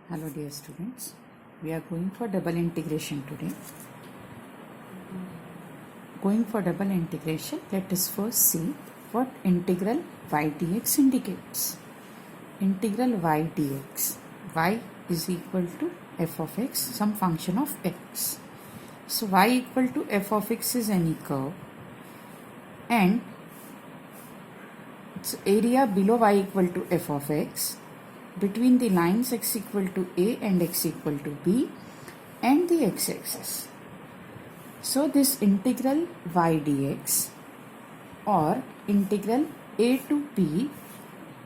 Hello dear students, we are going for double integration today. Going for double integration, let us first see what integral y dx indicates. Integral y dx, y is equal to f of x, some function of x. So y equal to f of x is any curve and its area below y equal to f of x between the lines x equal to a and x equal to b and the x-axis. So this integral y dx or integral a to b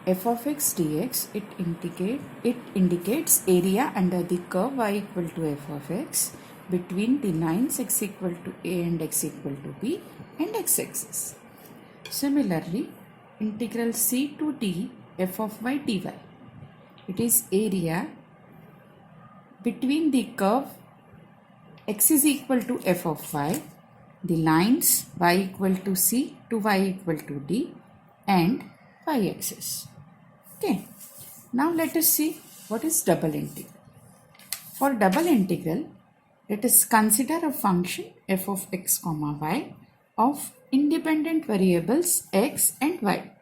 f of x dx, it indicates area under the curve y equal to f of x between the lines x equal to a and x equal to b and x-axis. Similarly, integral c to d f of y dy, it is area between the curve x is equal to f of y, the lines y equal to c to y equal to d and y-axis. Okay. Now let us see what is double integral. For double integral, let us consider a function f of x comma y of independent variables x and y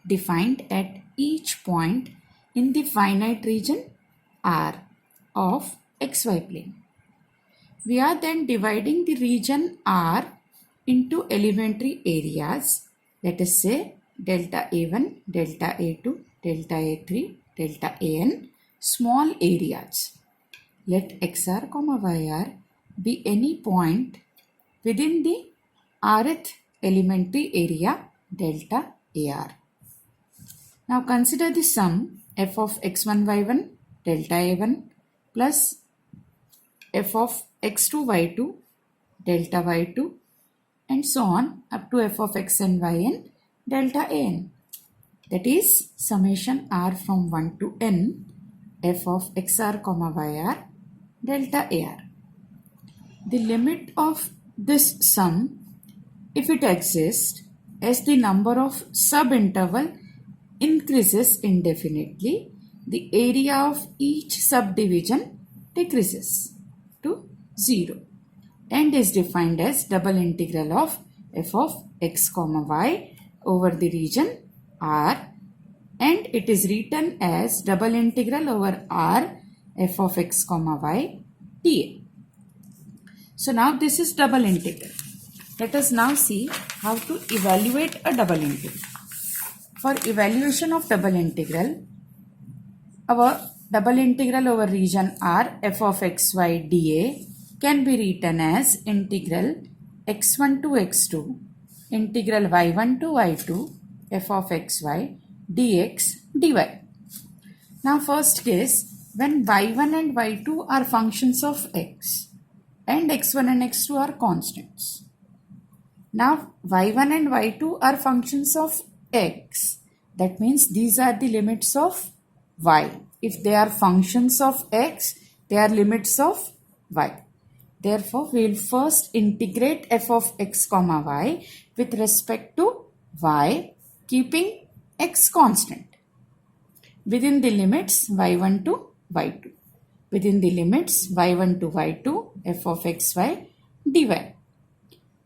defined at each point in the finite region R of xy plane. We are then dividing the region R into elementary areas. Let us say delta A1, delta A2, delta A3, delta AN, small areas. Let xr, yr be any point within the rth elementary area delta AR. Now consider the sum f of x1 y1 delta a1 plus f of x2 y2 delta y2 and so on up to f of x and yn delta an. That is summation r from 1 to n f of xr comma yr delta ar. The limit of this sum, if it exists, as the number of sub-interval increases indefinitely, the area of each subdivision decreases to 0 and is defined as double integral of f of x comma y over the region R, and it is written as double integral over R f of x comma y dA. So now this is double integral. Let us now see how to evaluate a double integral. For evaluation of double integral, our double integral over region R f of xy dA can be written as integral x1 to x2, integral y1 to y2 f of xy dx dy. Now first case, when y1 and y2 are functions of x and x1 and x2 are constants. Now y1 and y2 are functions of x. That means these are the limits of y. If they are functions of x, they are limits of y. Therefore, we will first integrate f of x comma y with respect to y, keeping x constant within the limits y1 to y2. Within the limits y1 to y2 f of xy dy.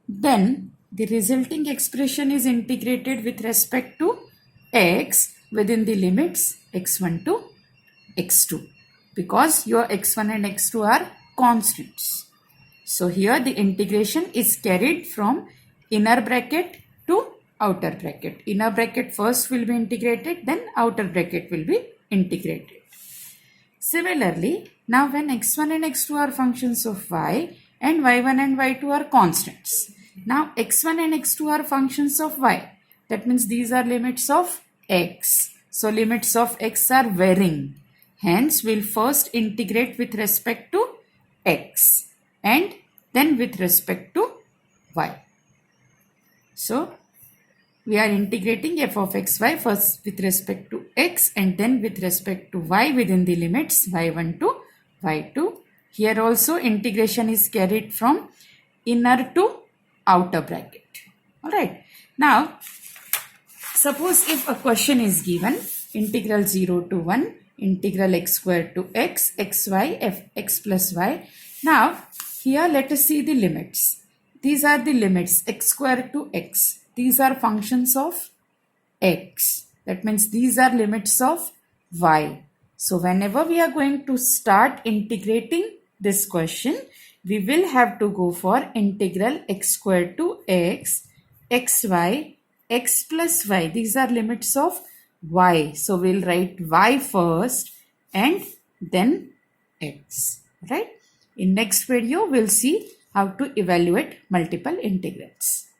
Then the resulting expression is integrated with respect to x within the limits x1 to x2 because your x1 and x2 are constants. So here the integration is carried from inner bracket to outer bracket. Inner bracket first will be integrated, then outer bracket will be integrated. Similarly, now when x1 and x2 are functions of y and y1 and y2 are constants. Now x1 and x2 are functions of y. That means these are limits of x. So limits of x are varying. Hence we'll first integrate with respect to x and then with respect to y. So we are integrating f of xy first with respect to x and then with respect to y within the limits y1 to y2. Here also integration is carried from inner to outer bracket. Alright. Now suppose if a question is given integral 0 to 1 integral x square to x, xy, fx plus y. Now, here let us see the limits. These are the limits x square to x. These are functions of x. That means these are limits of y. So whenever we are going to start integrating this question, we will have to go for integral x square to x, xy, x plus y. These are limits of y. So we'll write y first and then x. Right? In next video, we'll see how to evaluate multiple integrals.